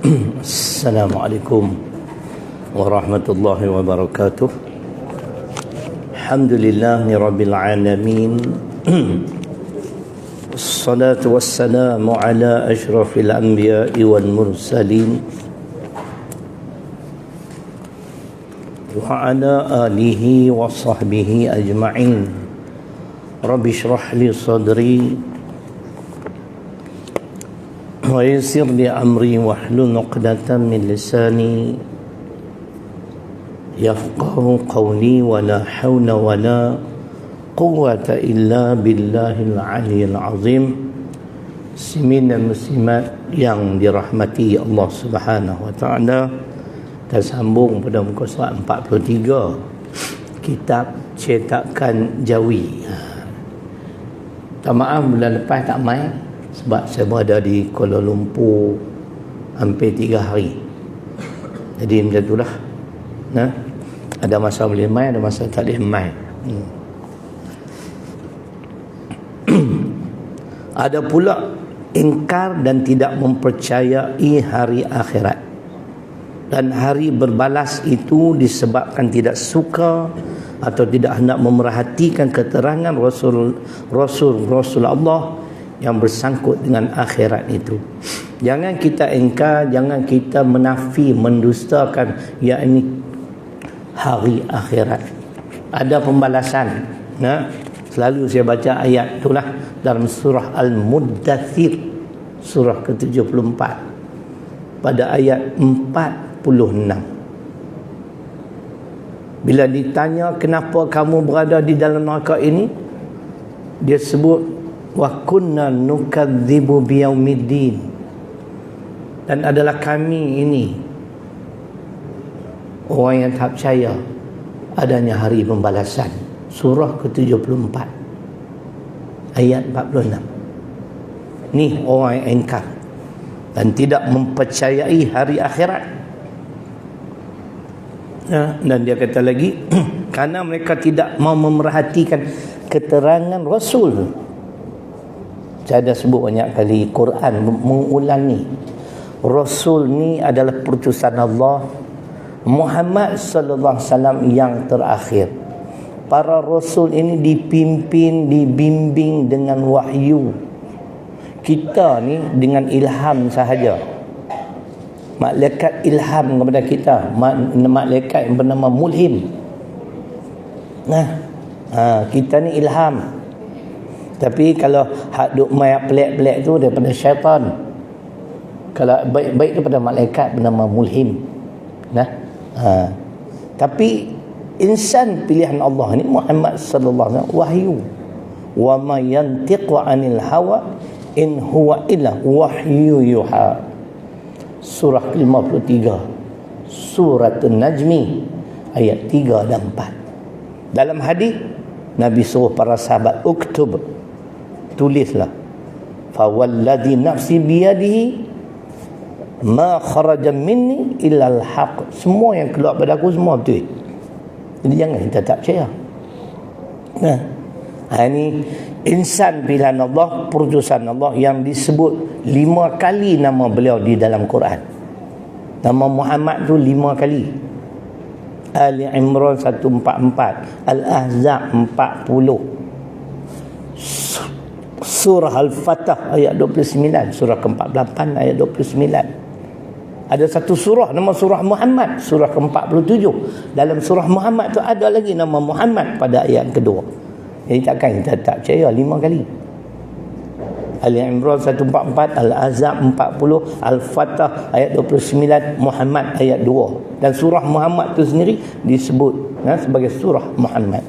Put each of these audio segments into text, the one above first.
Assalamualaikum warahmatullahi wabarakatuh. Alhamdulillahi rabbil alamin. Assalatu wassalamu ala ashrafil anbiya'i wal mursalin wa ala alihi wa sahbihi ajma'in. Rabbi shrah li sadri wa yassir li amri wahlul 'uqdatam min lisani yafqahu qawli wa la hawla wa la quwwata illa billahil 'aliyyil 'azim. Muslimin dan muslimat yang dirahmati Allah Subhanahu wa taala, kita sambung pada muka surat 43 kitab cetakan Jawi. Maaf bulan lepas tak main sebab saya berada di Kuala Lumpur hampir 3 hari. Jadi macam itulah. Nah, ada masa boleh main, ada masa tak boleh main. Ada pula ingkar dan tidak mempercayai hari akhirat. Dan hari berbalas itu disebabkan tidak suka atau tidak hendak memerhatikan keterangan Rasul Allah yang bersangkut dengan akhirat itu. Jangan kita ingkar, jangan kita menafi, mendustakan yakni hari akhirat. Ada pembalasan. Nah, selalu saya baca ayat itulah dalam surah Al-Muddathir, surah ke-74 pada ayat 46. Bila ditanya kenapa kamu berada di dalam neraka ini, dia sebut wa kunna nukadzibu biyaumiddin, dan adalah kami ini orang yang tak percaya adanya hari pembalasan. Surah ke-74 ayat 46. Ni orang yang ingkar dan tidak mempercayai hari akhirat. Dan dia kata lagi karena mereka tidak mau memerhatikan keterangan Rasul. Saya dah sebut banyak kali, Quran mengulangi Rasul ni adalah perutusan Allah. Muhammad sallallahu alaihi wasallam yang terakhir. Para rasul ini dipimpin, dibimbing dengan wahyu. Kita ni dengan ilham sahaja. Malaikat ilham kepada kita, malaikat yang bernama mulhim. Kita ni ilham. Tapi kalau hak duk main pelik-pelik tu daripada syaitan. Kalau baik-baik daripada malaikat bernama mulhim. Tapi insan pilihan Allah ni Muhammad sallallahu alaihi wasallam wahyu. Wa ma yantiqu 'anil hawa in huwa illa wahyu yuha. Surah 53, surah An-Najmi ayat 3 dan 4. Dalam hadis Nabi suruh para sahabat uktub, tulislah, fa walladhi nafsi biyadihi ma kharaja minni illa al-haq. Semua yang keluar pada aku semua betul. Jadi jangan kita tak percaya. Ini insan pilihan Allah, perutusan Allah yang disebut 5 kali nama beliau di dalam Quran. Nama Muhammad tu 5 kali. Ali Imran 144, Al-Ahzab 40, Surah Al-Fatah ayat 29, surah ke-48 ayat 29. Ada satu surah nama surah Muhammad, surah ke-47. Dalam surah Muhammad tu ada lagi nama Muhammad pada ayat kedua. Jadi takkan kita tak percaya 5 kali. Ali Imran 144, Al-Ahzab 40, Al-Fatah ayat 29, Muhammad ayat 2. Dan surah Muhammad tu sendiri disebut sebagai surah Muhammad.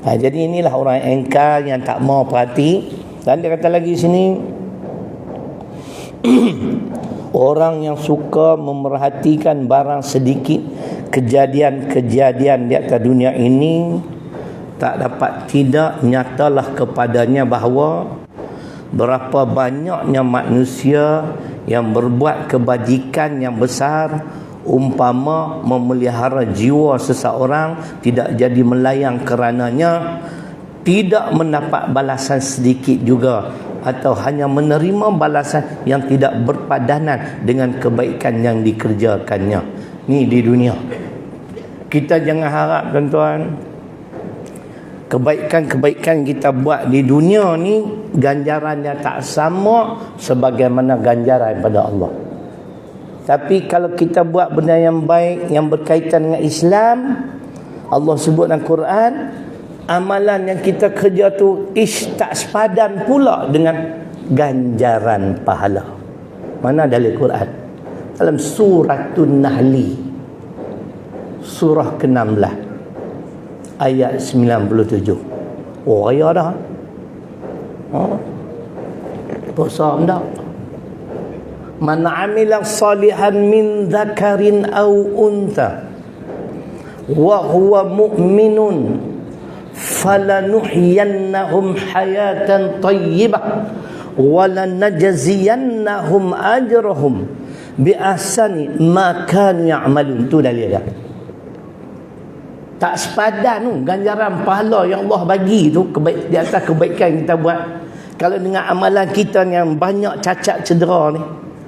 Jadi inilah orang yang engkar, yang tak mau perhati. Dan dia kata lagi sini orang yang suka memerhatikan barang sedikit, kejadian-kejadian di atas dunia ini, tak dapat tidak nyatalah kepadanya bahawa berapa banyaknya manusia yang berbuat kebajikan yang besar, umpama memelihara jiwa seseorang tidak jadi melayang kerananya, tidak mendapat balasan sedikit juga atau hanya menerima balasan yang tidak berpadanan dengan kebaikan yang dikerjakannya. Ni di dunia. Kita jangan harap tuan-tuan, kebaikan-kebaikan kita buat di dunia ni ganjarannya tak sama sebagaimana ganjaran pada Allah. Tapi kalau kita buat benda yang baik yang berkaitan dengan Islam, Allah sebut dalam Quran, amalan yang kita kerja tu tak sepadan pula dengan ganjaran pahala. Mana dalam Quran? Dalam Suratun Nahli, surah ke-16 ayat 97. Oh, raya dah. Besar tak? Man amila salihan min dzakarin aw untha wa huwa mu'minun falanuhyiyannahum hayatan tayyibah wa lanajziyannahum ajrahum bi ahsani ma kanu ya'malun. Tu dalil dia. Tak sepadan tu ganjaran pahala yang Allah bagi tu di atas kebaikan kita buat. Kalau dengan amalan kita yang banyak cacat cedera ni,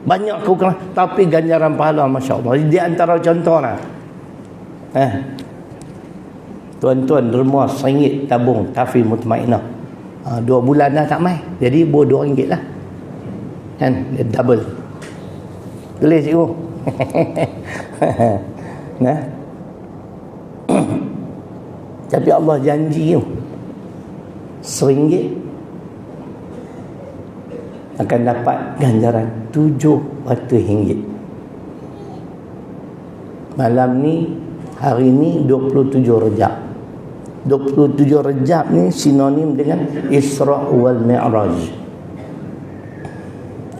banyak kekurangan, tapi ganjaran pahala masya-Allah. Di antara contohnya, tuan-tuan derma RM1 tabung Tafi Mutmainah. 2 bulan dah tak mai. Jadi RM2 lah. Kan? Dia double. Boleh cikgu? Nah. Tapi Allah janji tu RM1 akan dapat ganjaran RM700. Malam ni, hari ni 27 Rejab. 27 Rejab ni sinonim dengan Isra' wal Mi'raj.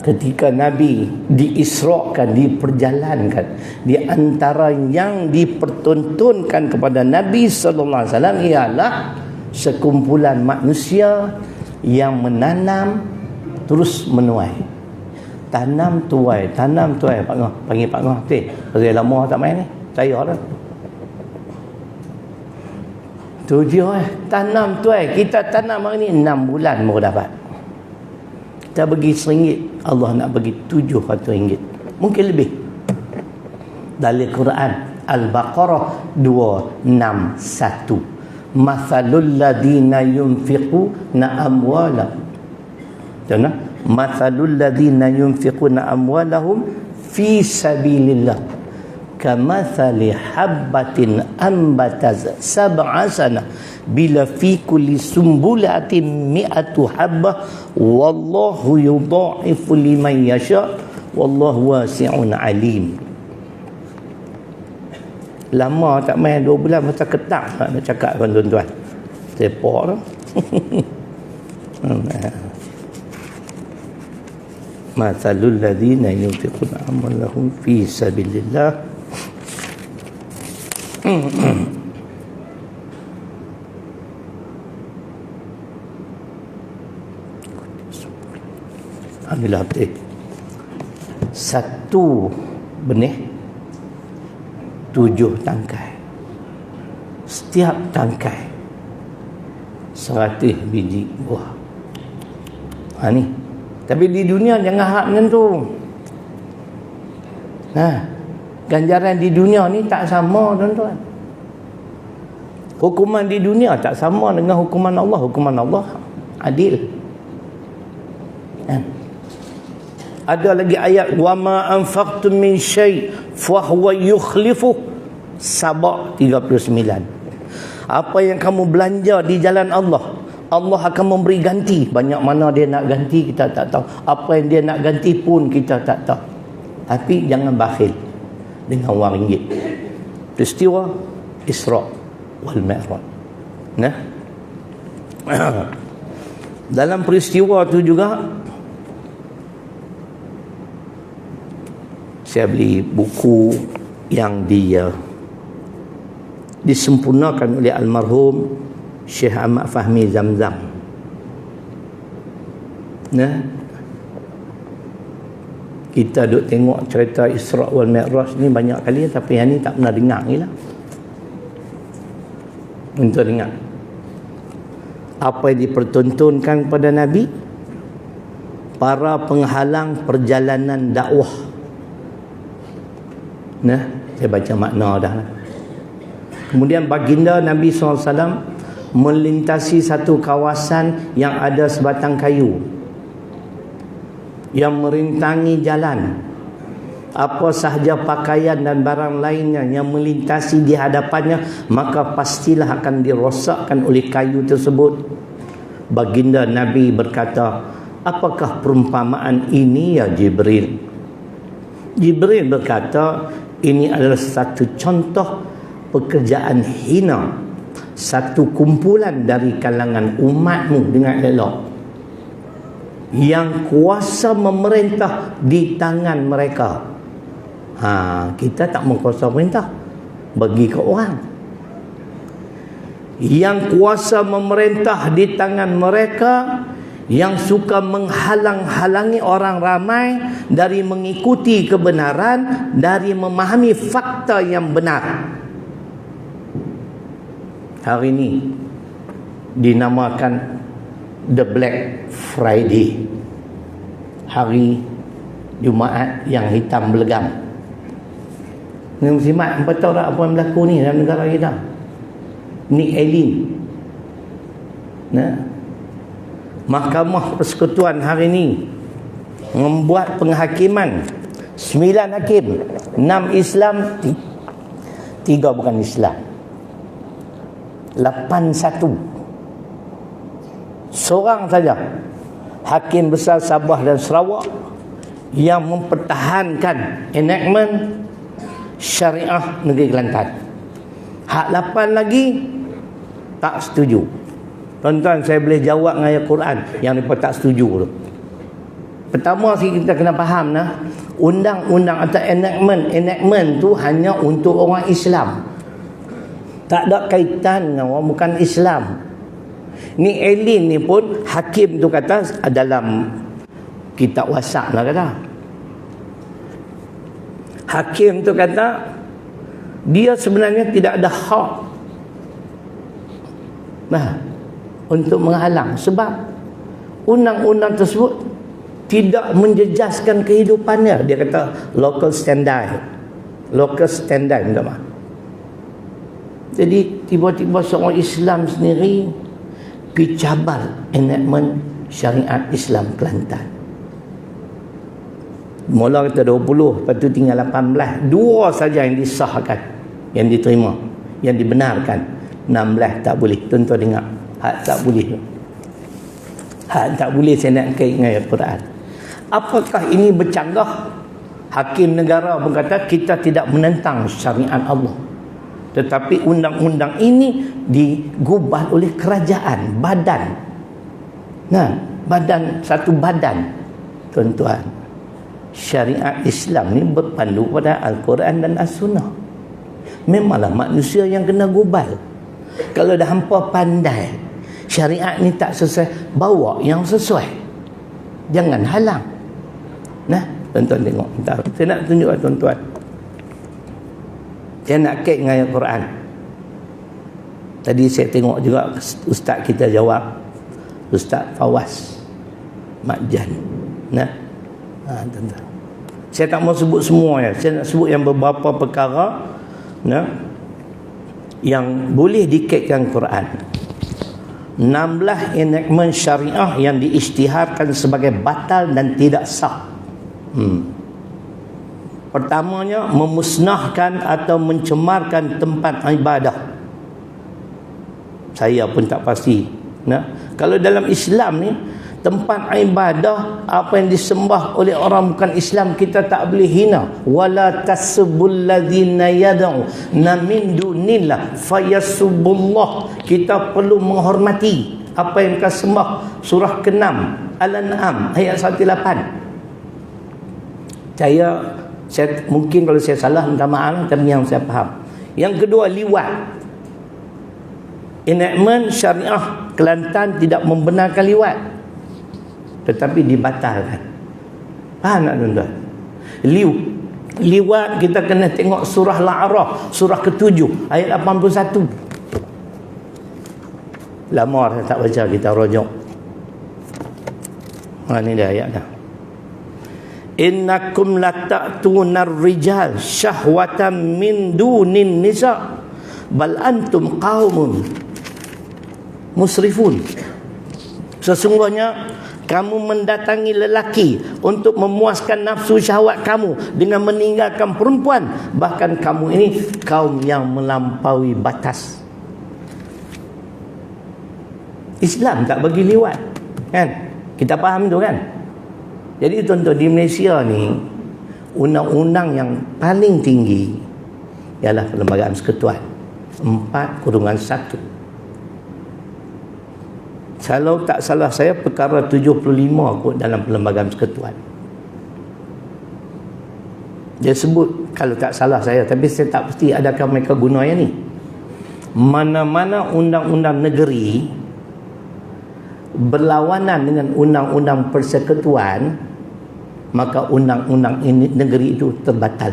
Ketika Nabi diisrakan, diperjalankan, di antara yang dipertontonkan kepada Nabi sallallahu alaihi wasallam ialah sekumpulan manusia yang menanam terus menuai. Tanam tuai Pak Ngah, panggil Pak Ngah. Pasal lama tak main ni. Saya dah. Tu dia tanam tuai. Kita tanam hari ni 6 bulan baru dapat. Kita bagi RM1, Allah nak bagi RM700. Mungkin lebih. Dalam Quran Al-Baqarah 261. Mathalul ladina yunfiquna amwalahum. Jangan. Mathalul ladina yunfiquna amwalahum fi sabilillah kamathali habbatin ambataz sab'a sana bila fi kulli sumbulatin mi'atu habbah wallahu yudha'ifu liman yasha wallahu wasi'un alim. Lama tak main 2 bulan masa ketak nak cakap kan tuan-tuan. Sepak tu. Mathalul ladzina yunfiquna amwalahum fi sabilillah Alhamdulillah. Satu benih 7 tangkai. Setiap tangkai 100 biji buah. Ni. Tapi di dunia jangan harap macam tu. Ganjaran di dunia ni tak sama tuan-tuan. Hukuman di dunia tak sama dengan hukuman Allah. Hukuman Allah adil. Ada lagi ayat wa ma anfaqtum min syai' fa huwa yukhlifu. Sabah 39. Apa yang kamu belanja di jalan Allah, Allah akan memberi ganti. Banyak mana dia nak ganti kita tak tahu. Apa yang dia nak ganti pun kita tak tahu. Tapi jangan bakhil dengan RM1. Peristiwa Isra' wal Mi'raj. Dalam peristiwa tu juga saya beli buku yang disempurnakan oleh almarhum Syekh Ahmad Fahmi Zamzam. Kita duk tengok cerita Isra' wal Mi'raj ni banyak kali, tapi yang ni tak pernah dengar ni lah. Untuk dengar apa yang dipertontonkan kepada Nabi, para penghalang perjalanan dakwah. Nah, saya baca makna dah. Kemudian baginda Nabi SAW melintasi satu kawasan yang ada sebatang kayu yang merintangi jalan. Apa sahaja pakaian dan barang lainnya yang melintasi di hadapannya, maka pastilah akan dirosakkan oleh kayu tersebut. Baginda Nabi berkata, apakah perumpamaan ini ya Jibril? Jibril berkata, ini adalah satu contoh pekerjaan hina satu kumpulan dari kalangan umatmu dengan elok, yang kuasa memerintah di tangan mereka. Kita tak mengkuasa perintah, bagi ke orang. Yang kuasa memerintah di tangan mereka, yang suka menghalang-halangi orang ramai dari mengikuti kebenaran, dari memahami fakta yang benar. Hari ini dinamakan The Black Friday, hari Jumaat yang hitam belegam. Muslimat, apa tahu tak apa yang berlaku ni dalam negara kita? Ni alien. Nah, Mahkamah Persekutuan hari ini membuat penghakiman 9 hakim, 6 Islam, 3 bukan Islam. 81 seorang saja Hakim Besar Sabah dan Sarawak yang mempertahankan enactment syariah negeri Kelantan. Hak 8 lagi tak setuju. Tuan-tuan, saya boleh jawab dengan ayat Quran yang mereka tak setuju tu. Pertama kita kena faham nah, undang-undang atau enactment tu hanya untuk orang Islam. Tak ada kaitan dengan orang bukan Islam. Ni alien ni pun hakim tu kata dalam kitab WhatsApp lah kata. Hakim tu kata dia sebenarnya tidak ada hak untuk menghalang, sebab undang-undang tersebut tidak menjejaskan kehidupannya. Dia kata local standard minta maaf. Jadi tiba-tiba seorang Islam sendiri pergi cabar enactment syariat Islam Kelantan. Mula kata 20, lepas tu tinggal 18. 2 saja yang disahkan, yang diterima, yang dibenarkan. 16 tak boleh. Tuan-tuan dengar, hak tak boleh. Hak tak boleh saya nak kait dengan ayat Quran. Apakah ini bercanggah? Hakim negara pun kata kita tidak menentang syariat Allah, tetapi undang-undang ini digubah oleh kerajaan, badan. Satu badan. Tuan-tuan, syariat Islam ni berpandu pada Al-Quran dan As-Sunnah. Memanglah manusia yang kena gubal. Kalau dah hampa pandai syariat ni tak sesuai, bawa yang sesuai, jangan halang. Tuan-tuan tengok, bentar. Saya nak tunjukkan tuan-tuan. Saya nak kait dengan ayat Quran. Tadi saya tengok juga ustaz kita jawab, Ustaz Fawaz Makjan. Tuan-tuan, saya tak mau sebut semua ya. Saya nak sebut yang beberapa perkara yang boleh dikaitkan Quran. 16 enactment syariah yang diisytiharkan sebagai batal dan tidak sah. Pertamanya, memusnahkan atau mencemarkan tempat ibadah. Saya pun tak pasti. Kalau dalam Islam ni, tempat ibadah apa yang disembah oleh orang bukan Islam, kita tak boleh hina. Wala tasubul ladzina yad'u min dunillah fayasubullah. Kita perlu menghormati apa yang kita sembah. Surah ke-6 Al-An'am ayat 108. Saya mungkin kalau saya salah minta maaf, tapi yang saya faham. Yang kedua, liwat. Enactment syariah Kelantan tidak membenarkan liwat, tetapi dibatalkan. Faham tak tuan-tuan? Liwat kita kena tengok surah Al-A'raf, surah ke-7 ayat 81. Lama saya tak baca, kita rojok. Ini dia ayat dah. Innakum lata'tunar rijal syahwatan min dunin nisa bal antum qaumun musrifun. Sesungguhnya kamu mendatangi lelaki untuk memuaskan nafsu syahwat kamu dengan meninggalkan perempuan. Bahkan kamu ini kaum yang melampaui batas. Islam tak bagi liwat, kan? Kita faham tu kan? Jadi tuan-tuan, di Malaysia ni undang-undang yang paling tinggi ialah Perlembagaan Persekutuan 4/1. Kalau tak salah saya, perkara 75 kot dalam Perlembagaan Persekutuan. Dia sebut, kalau tak salah saya, tapi saya tak pasti adakah mereka guna yang ni. Mana-mana undang-undang negeri berlawanan dengan undang-undang persekutuan, maka undang-undang negeri itu terbatal.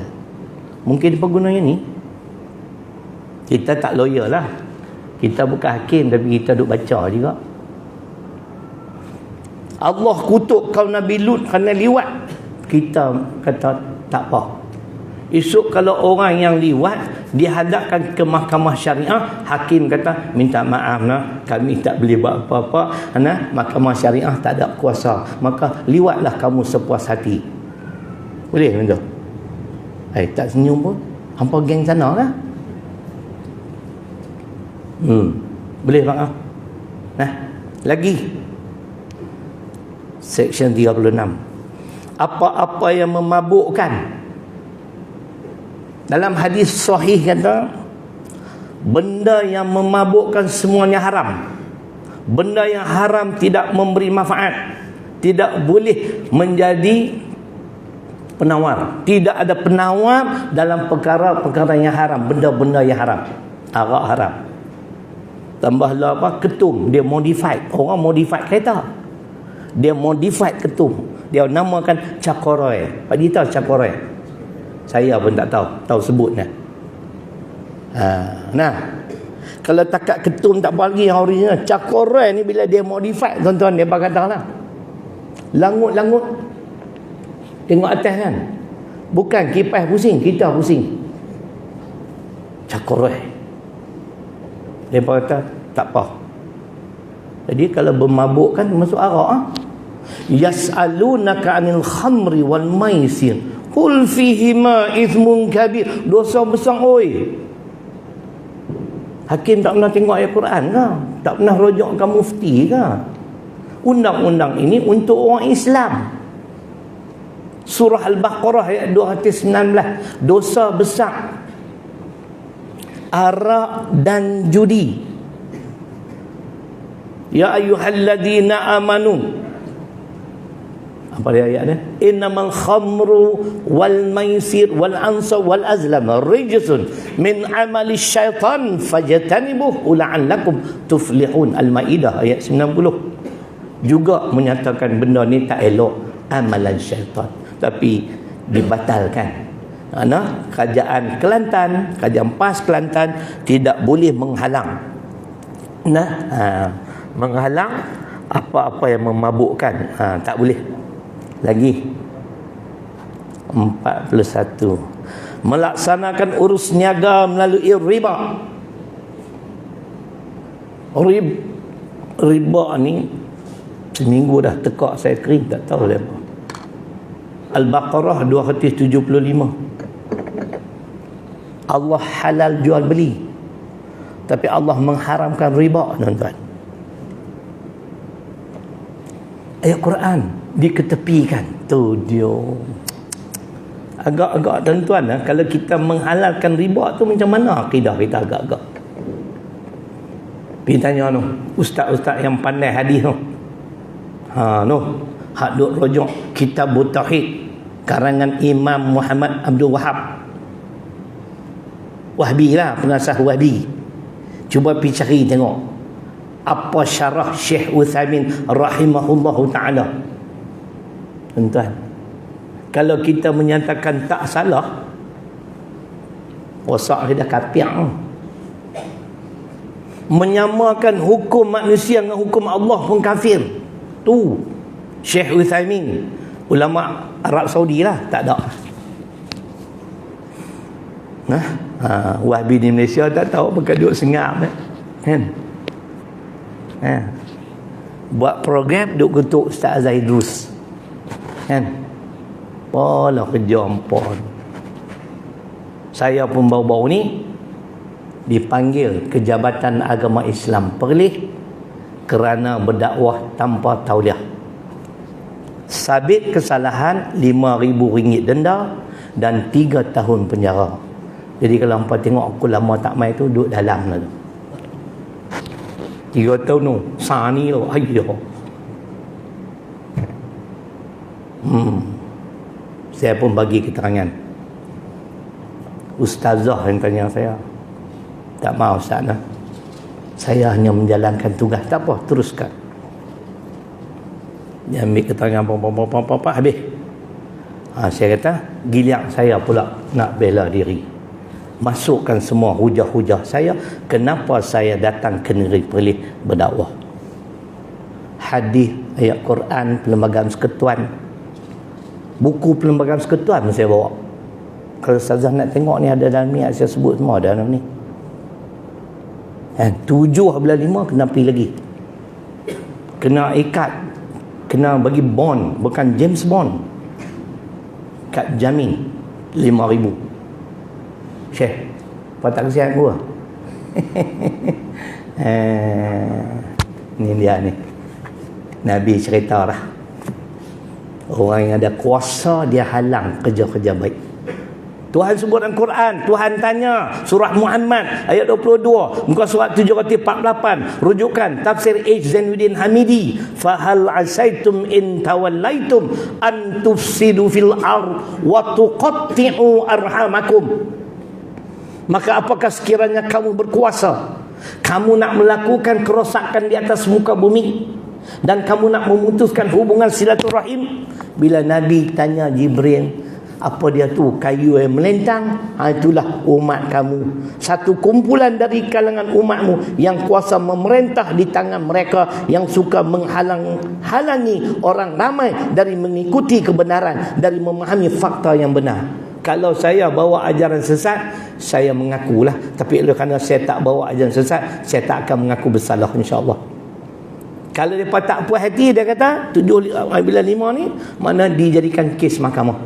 Mungkin pengguna yang ni. Kita tak lawyer lah. Kita bukan hakim, tapi kita duk baca juga. Allah kutuk kaum Nabi Lut kerana liwat. Kita kata tak apa. Esok kalau orang yang liwat dihadapkan ke mahkamah syariah, hakim kata minta maaf nah, kami tak boleh buat apa-apa, nah, mahkamah syariah tak ada kuasa, maka liwatlah kamu sepuas hati. Boleh betul? Tak senyum pun. Hampa geng sana lah. Boleh maaf. Nah, lagi Section 36. Apa-apa yang memabukkan. Dalam hadis sahih kata, benda yang memabukkan semuanya haram. Benda yang haram tidak memberi manfaat, tidak boleh menjadi penawar. Tidak ada penawar dalam perkara-perkara yang haram, benda-benda yang haram. Arak haram. Tambahlah apa? Ketum. Dia modified. Orang modified kereta. Dia modified ketum. Dia namakan cakoroy. Pak Ji tahu cakoroy? Saya pun tak tahu. Tahu sebutnya. Nah, kalau takat ketum tak apa lagi yang original. Cakoroy ni bila dia modified, tuan-tuan, dia kata lah, langut-langut tengok atas kan. Bukan kipas pusing, kita pusing. Cakoroy. Dia kata tak apa. Jadi kalau bermabuk kan masuk arak. Yas'alunaka 'anil khamri wal maisir qul fihima ithmun kabir. Dosa besar oi. Hakim tak pernah tengok ayat Quran ke? Tak pernah rujuk ke mufti ke? Undang-undang ini untuk orang Islam. Surah Al-Baqarah ayat 219. Dosa besar arak dan judi. Ya ayyuhalladzina amanu. Apa dia ayat dia? Innamal khamru wal maisir wal ansab wal azlam rijsun min amali syaitan fajtanibuhu la'allakum tuflihun. Al-Maidah ayat 90. Juga menyatakan benda ni tak elok, amalan syaitan, tapi dibatalkan. Kerana kerajaan Kelantan, kerajaan PAS Kelantan tidak boleh menghalang. Menghalang apa-apa yang memabukkan. Tak boleh. Lagi 41. Melaksanakan urus niaga melalui riba. Riba ni seminggu dah tekak saya kering, tak tahu dia apa. Al-Baqarah 275. Allah halal jual beli, tapi Allah mengharamkan riba, tuan-tuan. Ayat Quran diketepikan. Tu dia. Agak-agak tuan-tuan, kalau kita menghalalkan riba tu macam mana akidah kita agak-agak. Pergi tanya tu ustaz-ustaz yang pandai hadis tu. Hak duk rujuk Kitab Tauhid karangan Imam Muhammad Abdul Wahab. Wahbi lah, penasah Wahbi. Cuba pergi cari tengok apa syarah Syekh Uthaymin rahimahullahu ta'ala. Tuan-tuan, kalau kita menyatakan tak salah, wasak kita kafir. Menyamakan hukum manusia dengan hukum Allah pun kafir. Tu Syekh Uthaymin, ulama Arab Saudi lah, tak ada. Wahbi di Malaysia tak tahu apa duduk sengap kan. Buat program duk ketuk Ustaz Zaidrus kan. Alah kerja ampun. Saya pun baru-baru ni dipanggil ke Jabatan Agama Islam Perlis kerana berdakwah tanpa tauliah. Sabit kesalahan RM5,000 denda dan 3 tahun penjara. Jadi kalau hampa tengok aku lama tak mai tu, duduk dalam lah tu. 3 tahun tu, sani tu, ayah. Saya pun bagi keterangan. Ustazah yang tanya saya. Tak mahu Ustaz lah. Saya hanya menjalankan tugas. Tak apa, teruskan. Dia ambil keterangan apa, habis. Saya kata, giliang saya pula nak bela diri. Masukkan semua hujah-hujah saya. Kenapa saya datang ke negeri Perlis berdakwah. Hadis, ayat Quran, Perlembagaan Persekutuan. Buku Perlembagaan Persekutuan saya bawa. Kalau Ustazah nak tengok ni, ada dalam ni, saya sebut semua ada dalam ni. 7/5 kena pergi lagi. Kena ikat. Kena bagi bond. Bukan James Bond. Kad jamin RM5,000. Syekh, apa tak kesian aku? Ni dia ni. Nabi cerita lah. Orang yang ada kuasa, dia halang kerja-kerja baik. Tuhan sebut dalam Quran, Tuhan tanya, surah Muhammad ayat 22, muka surat 748, rujukan tafsir H. Zainuddin Hamidi, fahal asaitum in tawallaitum an tufsidu fil ard wa tuqatti'u arhamakum. Maka apakah sekiranya kamu berkuasa, kamu nak melakukan kerosakan di atas muka bumi, dan kamu nak memutuskan hubungan silaturahim. Bila Nabi tanya Jibril, apa dia tu kayu yang melentang, itulah umat kamu, satu kumpulan dari kalangan umatmu yang kuasa memerintah di tangan mereka, yang suka menghalangi orang ramai dari mengikuti kebenaran, dari memahami fakta yang benar. Kalau saya bawa ajaran sesat, saya mengakulah. Tapi kerana saya tak bawa ajaran sesat, saya tak akan mengaku bersalah, insya-Allah. Kalau mereka tak puas hati, dia kata 7/5 ni mana dijadikan kes mahkamah.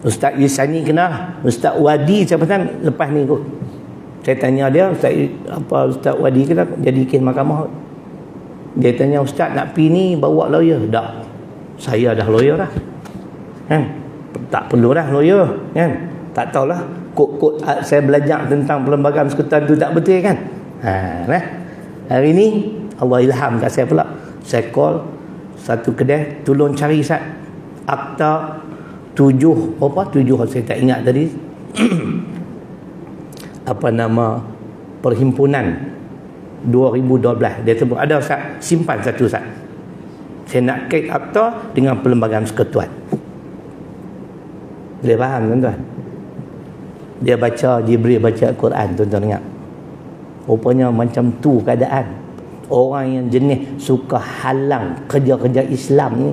Ustaz Yusani kenal, Ustaz Wadi siapa tahu lepas ni kot. Saya tanya dia, Ustaz Wadi kenal jadi kes mahkamah. Dia tanya, Ustaz nak pergi ni bawa lawyer? Tak. Saya dah lawyer dah. Kan? Tak perlu dah lawyer, kan? Tak tahulah kod-kod saya belajar tentang Perlembagaan Persekutuan tu tak betul kan? Hari ni Allah ilham kat saya pula. Saya call satu kedai, tolong cari Ustaz akta 7 saya tak ingat tadi. Apa nama perhimpunan 2012. Dia sebut ada Ustaz, simpan satu Ustaz. Saya nak kait akta dengan Perlembagaan Persekutuan. Boleh faham tuan-tuan? Dia baca, Jibril baca Al-Quran, tuan-tuan dengar. Rupanya macam tu keadaan. Orang yang jenis suka halang kerja-kerja Islam ni,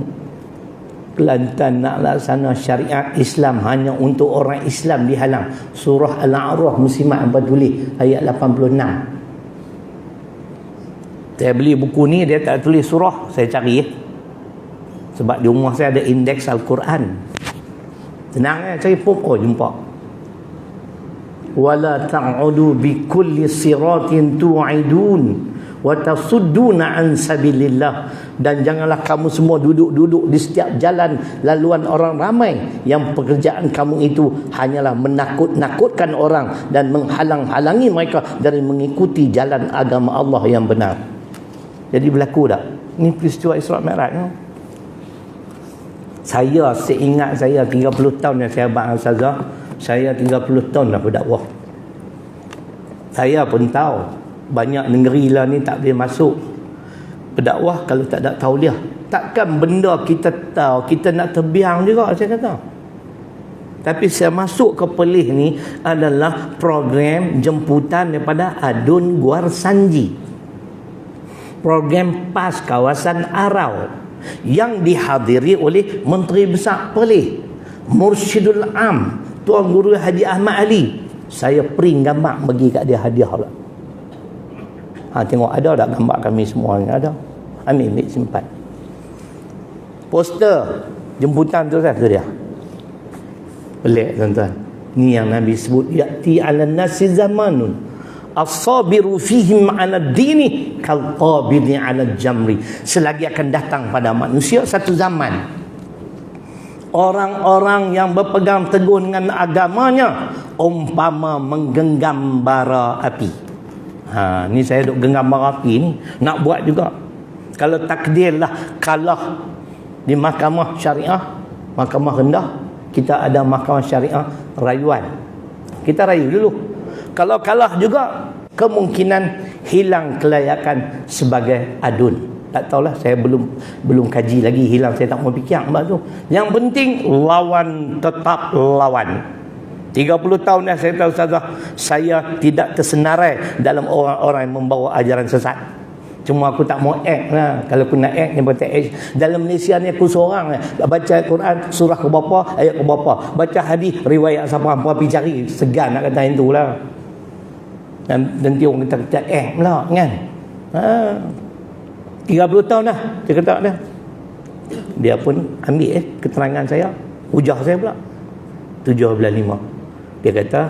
Kelantan nak laksana syariat Islam hanya untuk orang Islam dihalang. Surah Al-A'raf Muslimat 4 tulis ayat 86. Saya beli buku ni, dia tak tulis surah, saya cari sebab di rumah saya ada indeks Al-Quran. Senang cari pun, jumpa. Wala ta'udu bi kulli siratin tu'idun wa tasudduna an sabilillah. Dan janganlah kamu semua duduk-duduk di setiap jalan laluan orang ramai yang pekerjaan kamu itu hanyalah menakut-nakutkan orang dan menghalang-halangi mereka dari mengikuti jalan agama Allah yang benar. Jadi berlaku tak? Ini peristiwa Isra' Mi'raj. Saya seingat saya 30 tahun yang saya abang Ustazah, saya 30 tahun dah berdakwah. Saya pun tahu banyak negeri lah ni tak boleh masuk berdakwah kalau tak ada tauliah. Takkan benda kita tahu, kita nak terbiang juga, saya kata. Tapi saya masuk ke Perlis ni adalah program jemputan daripada Adun Guar Sanji. Program PAS kawasan Arau. yang dihadiri oleh Menteri Besar Perlis, Mursyidul Am, Tuan Guru Haji Ahmad Ali. Saya print gambar bagi kat dia hadiah lah. Tengok ada tak gambar kami semua ni? Ada. Ambil simpan. Poster jemputan tu kan tu dia. Pelik tuan-tuan. Ni yang Nabi sebut, ya'ti 'alan nasi zamanun as-sabiru fihim 'ala ad-dini kal-qabidi 'ala al-jamri. Selagi akan datang pada manusia satu zaman, orang-orang yang berpegang teguh dengan agamanya umpama menggenggam bara api. Ni saya duk genggam bara api ni, nak buat juga. Kalau takdirlah kalah di mahkamah syariah, mahkamah rendah, kita ada mahkamah syariah rayuan, kita rayu dulu. Kalau kalah juga, kemungkinan hilang kelayakan sebagai adun. Tak tahulah, saya belum kaji lagi, hilang saya tak mau fikir mbak tu. Yang penting lawan, tetap lawan. 30 tahun dah saya tahu Ustazah, saya tidak tersenarai dalam orang-orang yang membawa ajaran sesat. Cuma aku tak mau act lah. Kalau aku nak act, dia kata act. Dalam Malaysia ni aku seorang baca Quran, surah ke berapa, ayat ke berapa. Baca hadis, riwayat siapa, apa pergi cari. Segan nak kata yang tu lah. Dan nanti orang kata act pula kan. 30 tahun dah dia kata dah. Dia pun ambil keterangan saya, hujah saya pula 7.5. Dia kata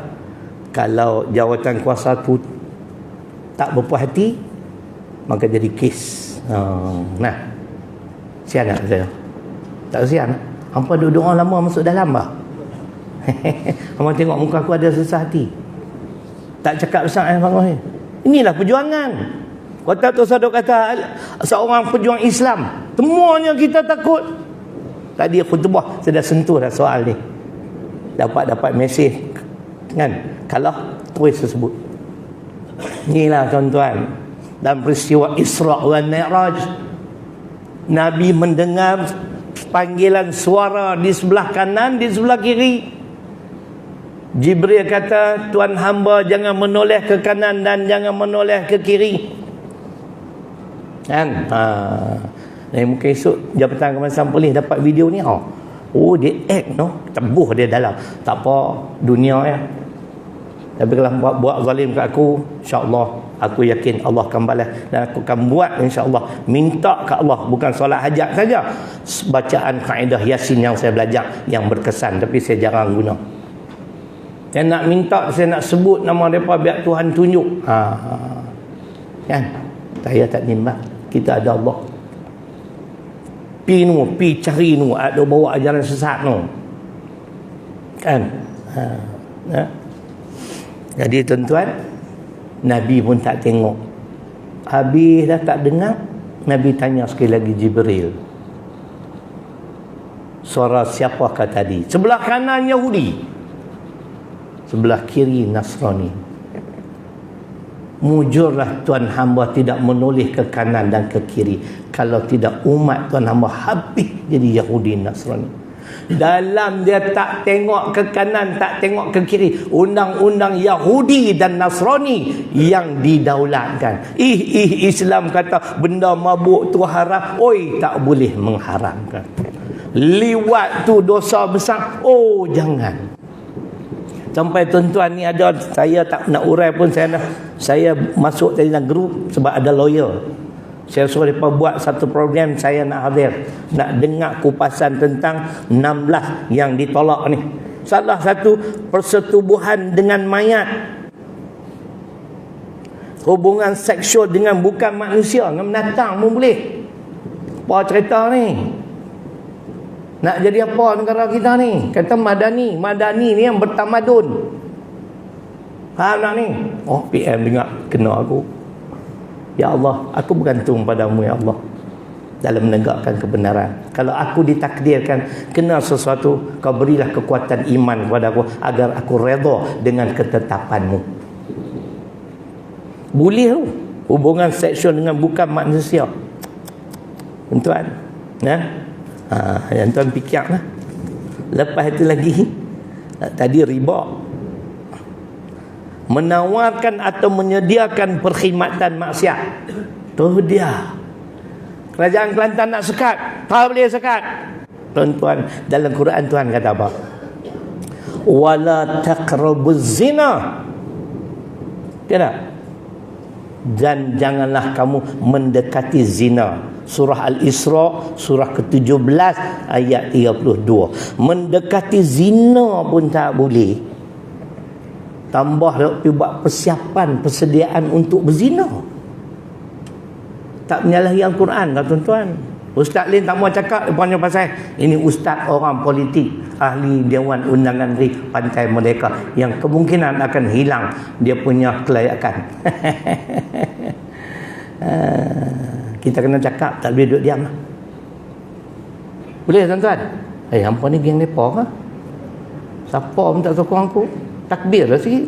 kalau jawatan kuasa tu tak berpuas hati, maka jadi kes. Nah, sian tak saya? Tak sian. Hampa duduk orang lama masuk dalam bah. Hampa tengok muka aku ada susah hati. Tak cakap besar ni. Inilah perjuangan. Kata tu Sadok kata seorang pejuang Islam, semuanya kita takut. Tadi khutbah saya dah sentuh dah soal ni. Dapat mesej kan, kalah terus tersebut. Inilah tuan-tuan, dan peristiwa Isra' wal Mi'raj, Nabi mendengar panggilan suara di sebelah kanan, di sebelah kiri. Jibril kata, Tuan hamba jangan menoleh ke kanan dan jangan menoleh ke kiri. Kan? Mungkin esok Jabatan Kebangsaan Polis dapat video ni. Oh, dia act tebuh dia dalam. Tak apa, dunia ya. Tapi kalau buat zalim kat aku, insya-Allah aku yakin Allah akan balas, dan aku akan buat insya-Allah, minta ke Allah, bukan solat hajat saja, bacaan kaedah Yasin yang saya belajar yang berkesan tapi saya jarang guna. Saya nak minta, saya nak sebut nama mereka biar Tuhan tunjuk. Kan? Saya tak nimbang. Kita ada Allah. Pi cari ada bawa ajaran sesat kan. Jadi tuan-tuan, Nabi pun tak tengok. Habis dah tak dengar, Nabi tanya sekali lagi Jibril, suara siapakah tadi? Sebelah kanan Yahudi, sebelah kiri Nasrani. Mujurlah Tuan hamba tidak menoleh ke kanan dan ke kiri. Kalau tidak, umat Tuan hamba habis jadi Yahudi Nasrani. Dalam dia tak tengok ke kanan, tak tengok ke kiri, undang-undang Yahudi dan Nasrani yang didaulatkan. Islam kata benda mabuk tu haram, tak boleh mengharamkan. Liwat tu dosa besar, jangan. Sampai tuan-tuan ni ada, saya tak nak urai pun, saya masuk dalam grup sebab ada lawyer. Saya suruh mereka buat satu program, saya nak hadir, nak dengar kupasan tentang 16 yang ditolak ni. Salah satu, persetubuhan dengan mayat, hubungan seksual dengan bukan manusia, dengan binatang pun boleh. Apa cerita ni? Nak jadi apa negara kita ni? Kata Madani ni yang bertamadun. Faham tak ni? PM dengar, kena aku. Ya Allah, aku bergantung padamu ya Allah dalam menegakkan kebenaran. Kalau aku ditakdirkan kena sesuatu, kau berilah kekuatan iman kepada aku agar aku redha dengan ketetapanmu. Boleh tu hubungan seksual dengan bukan manusia, tuan. Yang tuan fikirlah. Lepas itu lagi, tadi riba, menawarkan atau menyediakan perkhidmatan maksiat. Tu dia. Kerajaan Kelantan nak sekat, tak boleh sekat. Tuan-tuan, dalam Quran Tuhan kata apa? Wala taqrabuz zina. Tidak. Dan janganlah kamu mendekati zina. Surah Al-Isra, surah ke-17 ayat 32. Mendekati zina pun tak boleh. Tambah dia buat persiapan, persediaan untuk berzina. Tak menyalahi Al-Quran lah tuan-tuan. Ustaz Lin tak mau cakap depannya pasal ini ustaz orang politik, ahli Dewan Undangan Negeri Pantai Merdeka yang kemungkinan akan hilang dia punya kelayakan. Kita kena cakap, tak boleh duduk diam lah. Boleh tuan-tuan? Hampa ni geng mereka ke? Siapa pun tak sokong aku? Takbir lah sikit.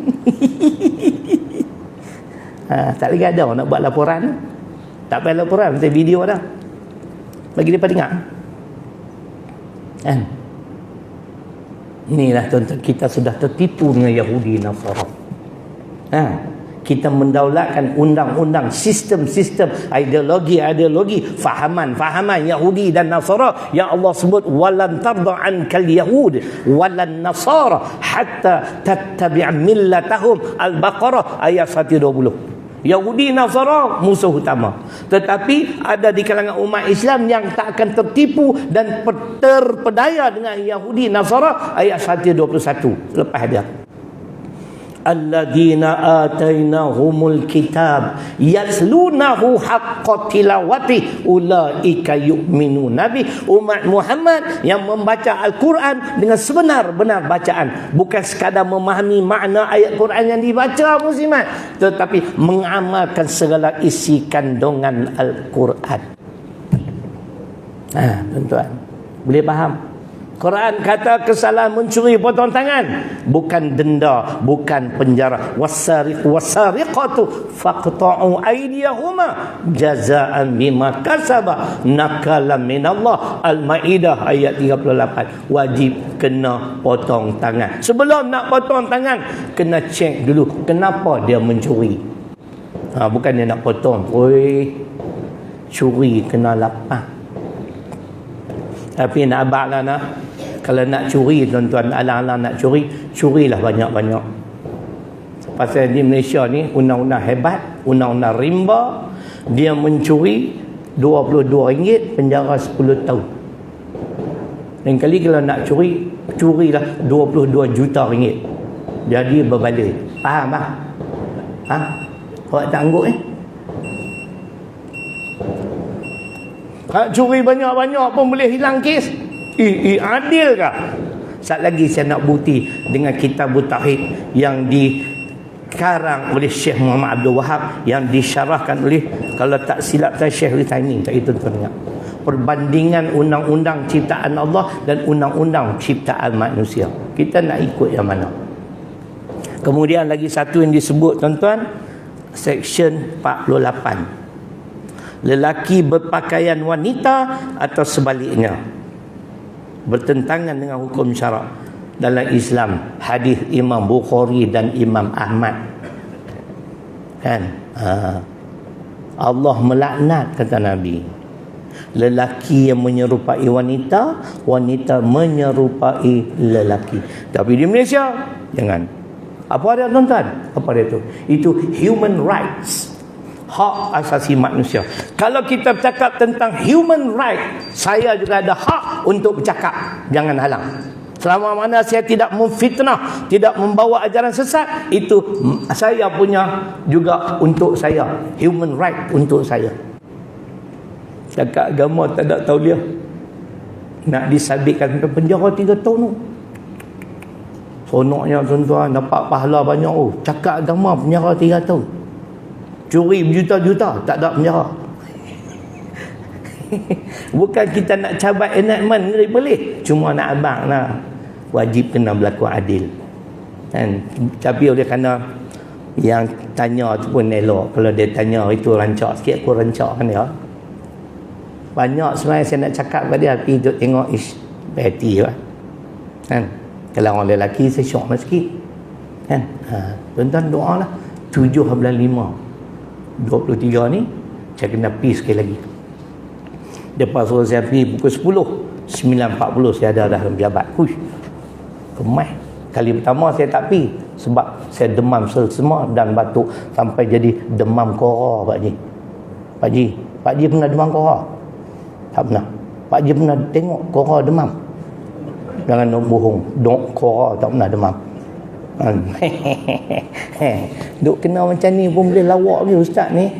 Tak lagi ada nak buat laporan. Tak payah laporan, nanti video dah. Bagi mereka dengar. Kan? Inilah tuan-tuan, kita sudah tertipu dengan Yahudi Nasara. Kita mendaulatkan undang-undang, sistem-sistem, ideologi-ideologi, fahaman Yahudi dan Nasara yang Allah sebut walan tarda ankal yahud walan nasara hatta tattabi' millatahum. Al-Baqarah ayat 120. Yahudi Nasara musuh utama, tetapi ada di kalangan umat Islam yang tak akan tertipu dan terpedaya dengan Yahudi Nasara ayat 121 lepas dia. Alladzina atainahumul kitab yatlunahu haqqa tilawati ulaika yu'minuna bi. Umat Muhammad yang membaca Al-Quran dengan sebenar-benar bacaan, bukan sekadar memahami makna ayat Quran yang dibaca muslimat, tetapi mengamalkan segala isi kandungan Al-Quran. Tuan-tuan, boleh faham? Quran kata kesalahan mencuri potong tangan bukan denda, bukan penjara. Wasariqatu faqta'u aydiyahuma jazaa'an bima kasaba nakalan minallah. Al-Maidah ayat 38. Wajib kena potong tangan. Sebelum nak potong tangan, kena cek dulu kenapa dia mencuri. Bukan dia nak potong, curi kena lapang. Tapi nak abang lah nak. Kalau nak curi tuan-tuan, alang-alang nak curi, curilah banyak-banyak. Pasal di Malaysia ni undang-undang hebat, undang-undang rimba. Dia mencuri RM22, penjara 10 tahun. Lain kali kalau nak curi, curilah RM22 juta. Jadi berbalik. Faham tak? Awak tak angguk Kalau curi banyak-banyak pun boleh hilang kes. Adil kah? Sat lagi saya nak bukti dengan kitab Tauhid yang dikarang oleh Syekh Muhammad Abdul Wahab, yang disyarahkan oleh, kalau tak silap saya, Syekh Utsaimin. Tak itu tuan-tuan. Perbandingan undang-undang ciptaan Allah dan undang-undang ciptaan manusia. Kita nak ikut yang mana? Kemudian lagi satu yang disebut tuan-tuan, Section 48. Lelaki berpakaian wanita atau sebaliknya, bertentangan dengan hukum syarak dalam Islam. Hadis Imam Bukhari dan Imam Ahmad. Kan? Allah melaknat, kata Nabi, lelaki yang menyerupai wanita, wanita menyerupai lelaki. Tapi di Malaysia jangan. Apa dia tuan-tuan? Apa dia tu? Itu human rights, hak asasi manusia. Kalau kita bercakap tentang human right, saya juga ada hak untuk bercakap. Jangan halang. Selama mana saya tidak memfitnah, tidak membawa ajaran sesat, itu saya punya juga untuk saya. Human right untuk saya. Cakap agama tak ada tauliah, nak disabitkan ke penjara 3 tahun tu. Sonoknya tuan-tuan, dapat pahala banyak. Cakap agama penjara 3 tahun. Curi berjuta-juta, tak ada penjara. Bukan kita nak cabat enactment, boleh. Cuma nak abang lah, wajib kena berlaku adil. Kan? Tapi oleh kerana yang tanya tu pun elok. Kalau dia tanya itu rancak sikit, aku rancak kan dia. Banyak sebenarnya saya nak cakap pada dia, tapi duduk tengok petty lah. Kan? Kalau orang lelaki saya syok sikit. Kan? Tuan-tuan doa lah 7 bulan 5 23 ni saya kena pergi sekali lagi. Lepas suruh saya pergi pukul 10, 9.40 saya ada dalam pejabat. Hush, kemai. Kali pertama saya tak pergi sebab saya demam semua dan batuk sampai jadi demam kora, Pak Ji. Pak Ji pernah demam kora? Tak pernah. Pak Ji pernah tengok kora demam? Jangan nak bohong. Kora tak pernah demam. Duk kena macam ni pun boleh lawak ni ustaz ni.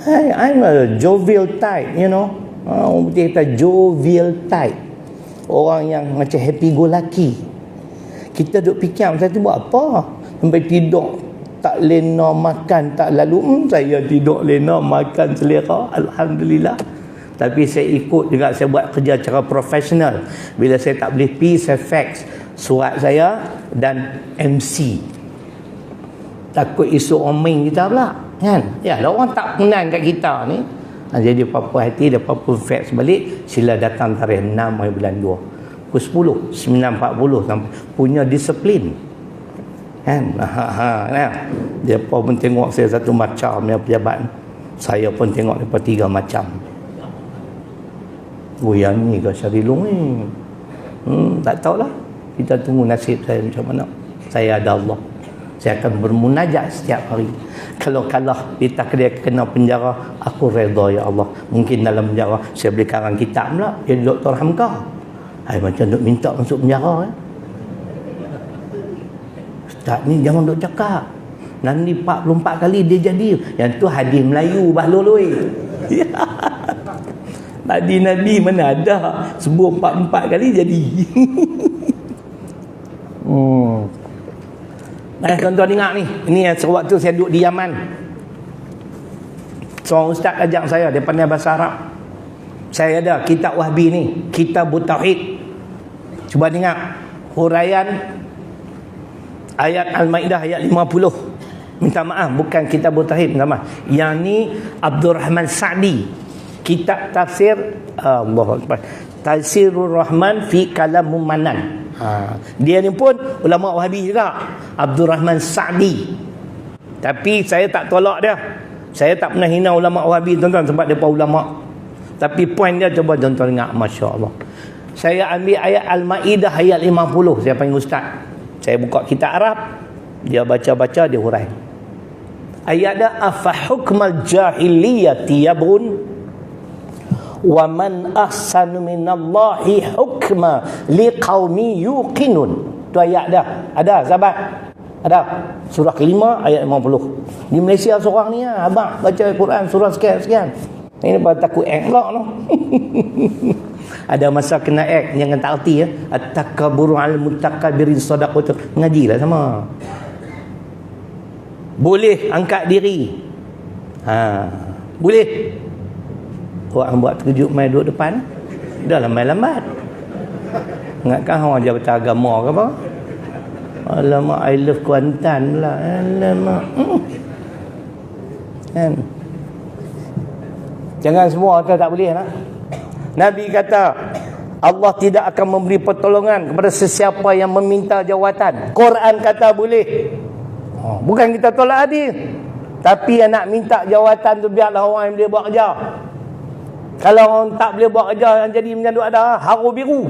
I'm a jovial type, you know. Orang putih kata jovial type. Orang yang macam happy go lucky. Kita duk fikir masa tu buat apa? Sampai tidur tak lena makan tak lalu. Saya tidur lena makan selera, alhamdulillah. Tapi saya ikut juga, saya buat kerja secara profesional. Bila saya tak boleh pergi, saya fax surat saya dan MC. Takut esok orang main kita pula, kan? Ya, orang tak kenal kat kita ni. Jadi apa-apa hati, apa-apa fax balik, sila datang tarikh 6 hari bulan 2. Pukul 10, 9.40 sampai punya disiplin. Kan? Dia pun tengok saya satu macam yang pejabat. Saya pun tengok dia 3 macam. Oh, yang ni ke Syarilung ni? Tak tahulah. Kita tunggu nasib saya macam mana. Saya ada Allah. Saya akan bermunajat setiap hari. Kalau kalah ditakdir kena penjara, aku redha ya Allah. Mungkin dalam penjara saya boleh karang kitab pula jadi Dr. Hamka. Macam duk minta masuk penjara. Ustaz ni jangan duk cakap. Nanti 44 kali dia jadi. Yang tu hadis Melayu bahloloi. Tadi Nabi mana ada sebut 44 kali jadi. Tuan-tuan ingat ni. Ini sewaktu saya duduk di Yaman. Seorang ustaz ajak saya, dia pandai bahasa Arab. Saya ada kitab Wahbi ni, Kitab Tauhid. Cuba dengar huraian ayat Al-Maidah ayat 50. Minta maaf, bukan Kitab Tauhid, minta maaf. Yang ni Abdul Rahman Sa'di. Kitab tafsir Allahu Akbar. Tafsirur Rahman fi Kalam Manan. Dia ni pun ulama Wahabi juga, Abdul Rahman Sa'di. Tapi saya tak tolak dia. Saya tak pernah hina ulama Wahabi, tuan-tuan, sebab dia ulama. Tapi poin dia, coba tuan-tuan dengar, masya-Allah. Saya ambil ayat Al-Maidah ayat 50. Saya panggil ustaz. Saya buka kitab Arab, dia baca-baca, dia hurai. Ayat dia, afa hukmal jahiliyati yabun wa man ahsanu minallahi hukma liqaumi yuqinun. Tu ayat dah. Ada sahabat? Ada. Surah kelima ayat 50. Di Malaysia seorang ni abang baca Quran surah sekian-sekian. Ini pada takut act pula no. Ada masa kena act jangan tak erti ya. At-takaburu al-mutakabbirin sadaqatu. Ngajilah sama. Boleh angkat diri. Boleh. Orang buat terkejut main duduk depan, dah lambat-lambat. Ingatkan orang dia baca agama ke apa? Alamak, I love Kuantan pula. Alamak. Kan? Jangan semua kata tak boleh nak. Nabi kata Allah tidak akan memberi pertolongan kepada sesiapa yang meminta jawatan. Quran kata boleh. Bukan kita tolak hadis. Tapi yang nak minta jawatan tu biarlah orang yang boleh buat kerja. Kalau orang tak boleh buat kerja yang jadi macam tu ada haru biru.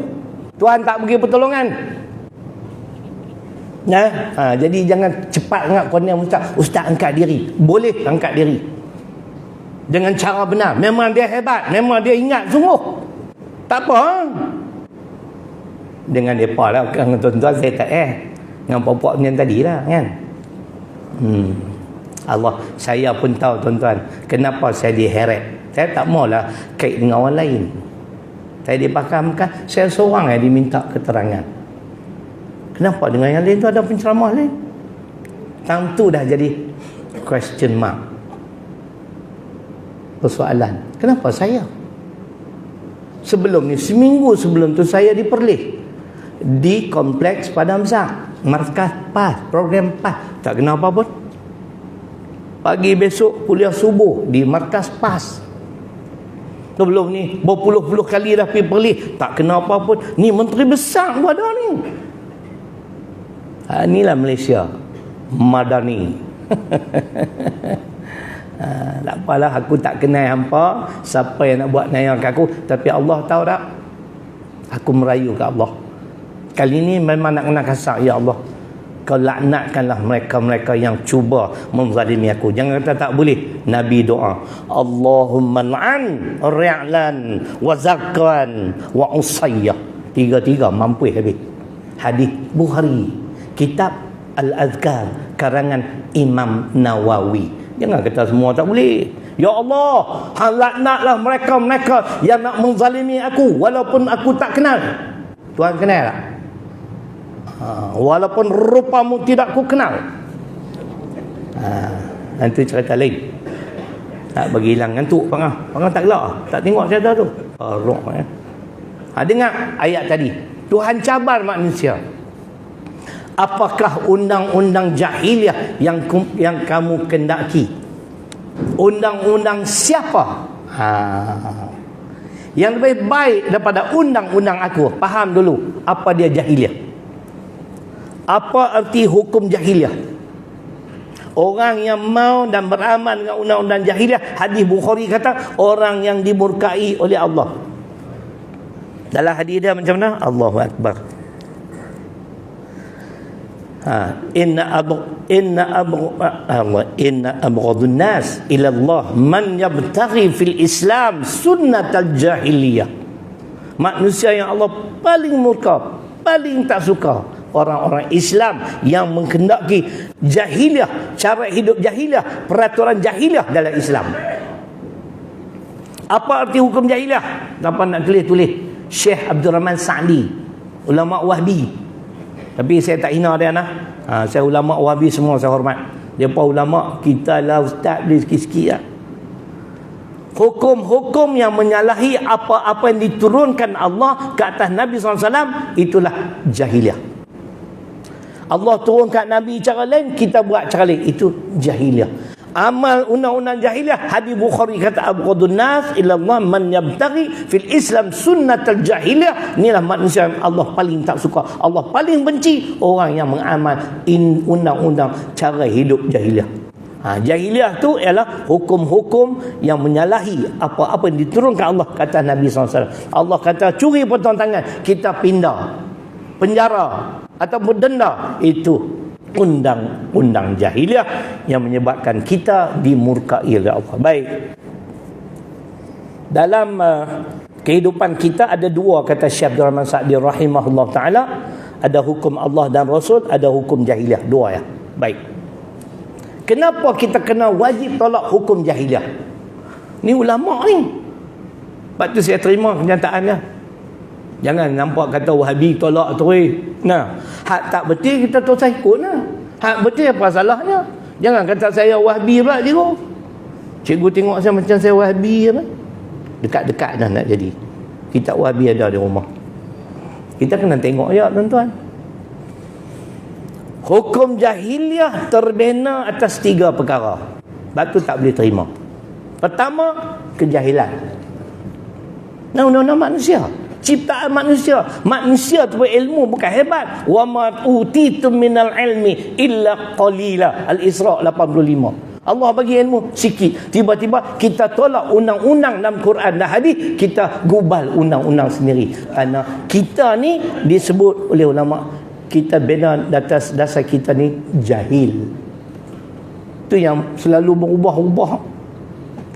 Tuhan tak bagi pertolongan. Jadi jangan cepat angkat konem ustaz angkat diri. Boleh angkat diri. Dengan cara benar. Memang dia hebat, memang dia ingat sungguh. Tak apa. Dengan depa lah kan tuan-tuan saya tak dengan puak-puak macam tadi lah kan. Allah, saya pun tahu tuan-tuan kenapa saya diheret. Saya tak maulah kait dengan orang lain. Saya dipakamkan, saya seorang yang diminta keterangan. Kenapa dengan yang lain tu ada penceramah lain? Tang tu dah jadi question mark. Persoalan, kenapa saya? Sebelum ni, seminggu sebelum tu saya diperlih di kompleks Padang Besar, markas PAS, program PAS. Tak kena apa pun. Pagi besok kuliah subuh di markas PAS. Sebelum ni berpuluh-puluh kali dah pergi perlih, tak kena apa pun. Ni menteri besar pun ada ni. Inilah Malaysia Madani. Tak apalah, aku tak kenal hampa, siapa yang nak buat naya kat aku, tapi Allah tahu tak, aku merayu kat Allah. Kali ni memang nak kena kasar, ya Allah, kau laknatkanlah mereka-mereka yang cuba menzalimi aku. Jangan kata tak boleh. Nabi doa, Allahumma la'an ri'lan wa zakwan wa usayyah. Tiga-tiga mampu habis. Hadis Bukhari, kitab Al-Azkar, karangan Imam Nawawi. Jangan kata semua tak boleh. Ya Allah, laknatlah mereka-mereka yang nak menzalimi aku walaupun aku tak kenal. Tuhan kenal tak? Walaupun rupamu tidak ku kenal. Nanti cerita lain. Tak bagi hilang ngantuk Pangah tak gelak, tak tengok cerita tu. Dengar ayat tadi. Tuhan cabar manusia. Apakah undang-undang jahiliah yang kamu kendaki? Undang-undang siapa? Yang lebih baik daripada undang-undang aku. Faham dulu apa dia jahiliah. Apa arti hukum jahiliah? Orang yang mau dan beramal dengan undang-undang jahiliah, hadis Bukhari kata, orang yang dimurkai oleh Allah. Dalam hadis dia macam mana? Allahu Akbar. Inna abghadun nas ila Allah man yabtaghi fil Islam sunnatal jahiliyah. Manusia yang Allah paling murka, paling tak suka, orang-orang Islam yang menghendaki jahiliah, cara hidup jahiliah, peraturan jahiliah dalam Islam. Apa arti hukum jahiliah? Siapa nak tulis? Syekh Abdul Rahman Sa'di, ulama Wahbi. Tapi saya tak hina dia nah. Saya ulama Wahbi semua saya hormat. Depa ulama, kita lah ustaz dia sikit-sikit lah. Hukum-hukum yang menyalahi apa-apa yang diturunkan Allah ke atas Nabi SAW, itulah jahiliah. Allah turunkan Nabi cara lain, kita buat cara lain, itu jahiliah. Amal undang-undang jahiliah, hadis Bukhari kata, abghadun nas ila Allah man yabtaghi fil Islam sunnatal jahiliah. Inilah manusia yang Allah paling tak suka, Allah paling benci, orang yang mengamal undang-undang cara hidup jahiliah. Jahiliah tu ialah hukum-hukum yang menyalahi apa-apa yang diturunkan Allah kata Nabi SAW. Allah kata curi potong tangan, kita pindah, penjara atau berdenda. Itu undang-undang jahiliah yang menyebabkan kita dimurkai oleh Allah. Baik. Dalam kehidupan kita ada dua, kata Syekh Abdul Rahman Sa'di rahimahullah ta'ala. Ada hukum Allah dan Rasul, ada hukum jahiliah. Dua ya. Baik. Kenapa kita kena wajib tolak hukum jahiliah? Ni ulama ni. Lepas tu saya terima kenyataannya. Jangan nampak kata Wahabi tolak tu. Nah, hak tak betul kita tak usah ikut lah. Hak betul apa salahnya? Jangan kata saya Wahabi pula cikgu. Cikgu tengok saya macam saya Wahabi apa? Dekat-dekat dah nak jadi. Kitab Wahabi ada di rumah. Kita kena tengok ya tuan-tuan. Hukum jahiliah terbina atas 3 perkara. Batu tak boleh terima. Pertama, kejahilan. Undang-undang manusia, ciptaan manusia. Manusia tu ilmu bukan hebat. Wa ma utitum minal ilmi illa qalila. Al-Isra 85. Allah bagi ilmu sikit. Tiba-tiba kita tolak undang-undang dalam Quran dan hadis, kita gubal undang-undang sendiri. Kerana kita ni disebut oleh ulama, kita bina atas dasar kita ni jahil. Itu yang selalu berubah-ubah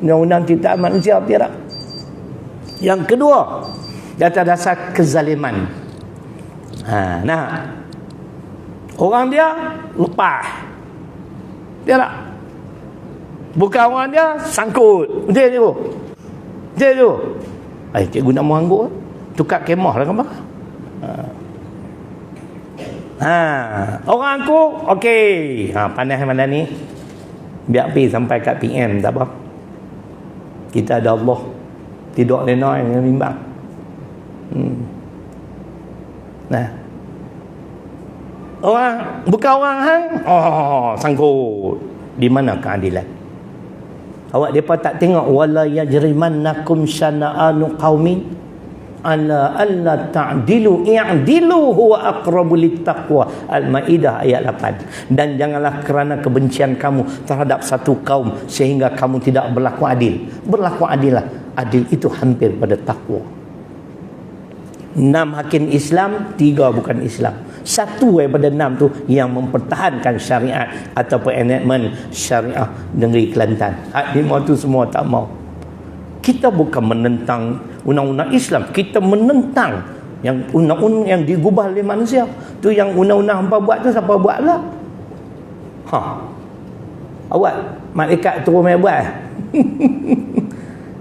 undang-undang ciptaan manusia tidak. Yang kedua, dasar kezaliman. Orang dia lepas, dia tak. Bukan orang dia sangkut. Betul tu. Betul tu. Cikgu nak mengangguk, tukar kemah lah kan. Orang aku okey. Panas mana ni? Biar pergi sampai kat PM tak apa. Kita ada Allah. Tidak lena yang bimbang. Orang bukan orang hang, sangkut. Di mana keadilan? Awak depa tak tengok wala yajrimannakum syana'anu qaumin ala alla ta'dilu i'dilu huwa aqrabu littaqwa. Al-Maidah ayat 8. Dan janganlah kerana kebencian kamu terhadap satu kaum sehingga kamu tidak berlaku adil. Berlaku adillah. Adil itu hampir pada takwa. 6 hakim Islam, 3 bukan Islam. Satu daripada 6 tu yang mempertahankan syariat ataupun enactment syariah negeri Kelantan. Hak 5 tu semua tak mau. Kita bukan menentang undang-undang Islam, kita menentang yang undang-undang yang digubah oleh manusia. Tu yang undang-undang hampa buat tu siapa buat pula? Awak malaikat turun mai buat.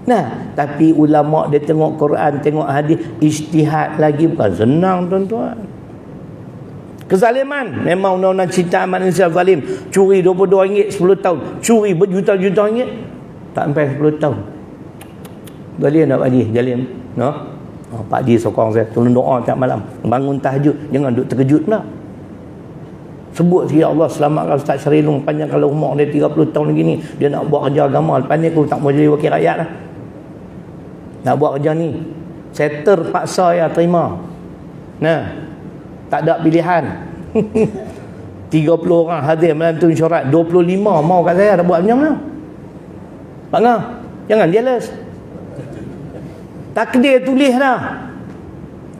Nah, tapi ulama dia tengok Quran, tengok hadis, ijtihad lagi bukan senang tuan-tuan. Kezaliman, memang undang-undang ciptaan manusia zalim. Curi RM22 10 tahun, curi berjuta-juta ringgit tak sampai 10 tahun. Zalim tak Pak Haji? Zalim. No? Pak Haji sokong saya, tolong doa tiap malam. Bangun tahajud, jangan duduk terkejut pula. Sebut sikit, Allah selamatkan Ustaz Syarilung, panjangkan umur dia 30 tahun lagi ni. Dia nak buat kerja agama. Lepas ni aku tak mau jadi wakil rakyat lah. Nak buat kerja ni. Saya terpaksa ya terima. Nah, tak ada pilihan. 30 orang hadir melantun syarat, 25 mau kat saya dah buat macam mana? Pak Ngah, jangan jealous. Takdir tulis dah.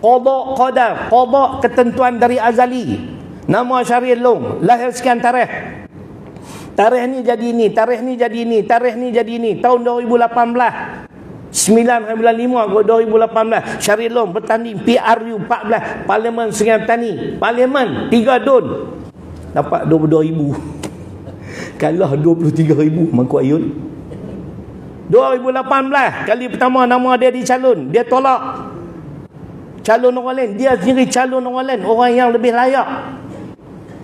Qada qadar, qada ketentuan dari azali. Nama Syarilung, lahir sekian tarikh. Tarikh ni jadi ni, tarikh ni jadi ni, tarikh ni jadi ni. Tahun 2018. 9/5 2018 Syarilung bertanding PRU 14 Parlimen Sungai Petani. Parlimen 3 dun. Dapat 22,000. Kalah 23,000 Mangkuk Ayun. 2018 kali pertama nama dia dicalon, dia tolak calon orang lain, dia sendiri calon orang lain, orang yang lebih layak.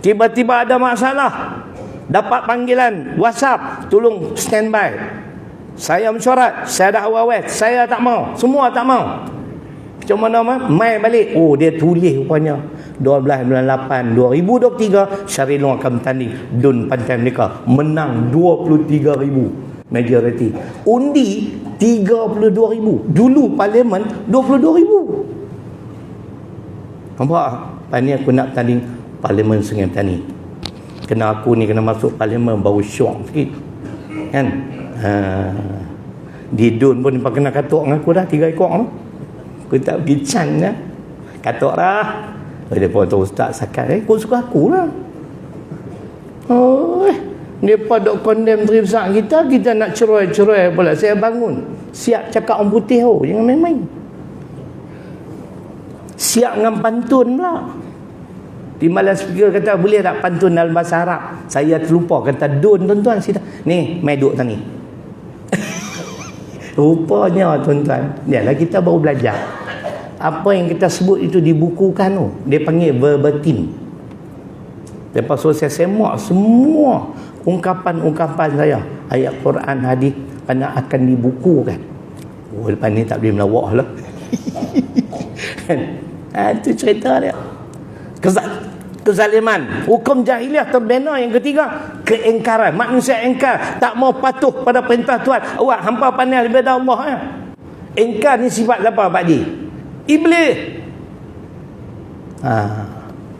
Tiba-tiba ada masalah, dapat panggilan WhatsApp, tolong standby. Saya mesyuarat, saya dah awal, saya tak mau, semua tak mau. Macam mana mai balik? Oh, dia tulis rupanya 12/8 2023 Syarilung akan bertanding Dun Pantai Merdeka, menang 23,000 majoriti. Undi 32,000. Dulu parlimen 22,000. Nampak? Lepas ni aku nak tanding Parlimen Sungai Petani. Kena aku ni kena masuk parlimen baru syok sikit. Kan? Di Dun pun dia kena katuk dengan aku dah 3 ekor tu. Aku tak pergi can dah. Katuk dah. Dia pun tahu Ustaz sakat. Kau suka aku lah. Mereka dok condemn trip sak kita nak cerai-cerai pula. Saya bangun. Siap cakap orang putih jangan main-main. Siap dengan pantun pula. Timbalan speaker kata boleh tak pantun dalam bahasa Arab. Saya terlupa kata Dun tuan-tuan. Ni mai duduk tani. Rupanya tuan-tuan, yalah kita baru belajar. Apa yang kita sebut itu dibukukan tu. Dia panggil verbatim. Lepas tu saya semak semua ungkapan-ungkapan saya, ayat Quran, hadis, kerana akan dibukukan. Lepas ni tak boleh melawak lah. Itu cerita dia. Kezaliman, hukum jahiliah terbina. Yang ketiga, keingkaran. Manusia ingkar, tak mau patuh pada perintah Tuhan. Awak hampa pandai ibadah Allah. Ingkar ni sifat apa Pak Haji? Iblis.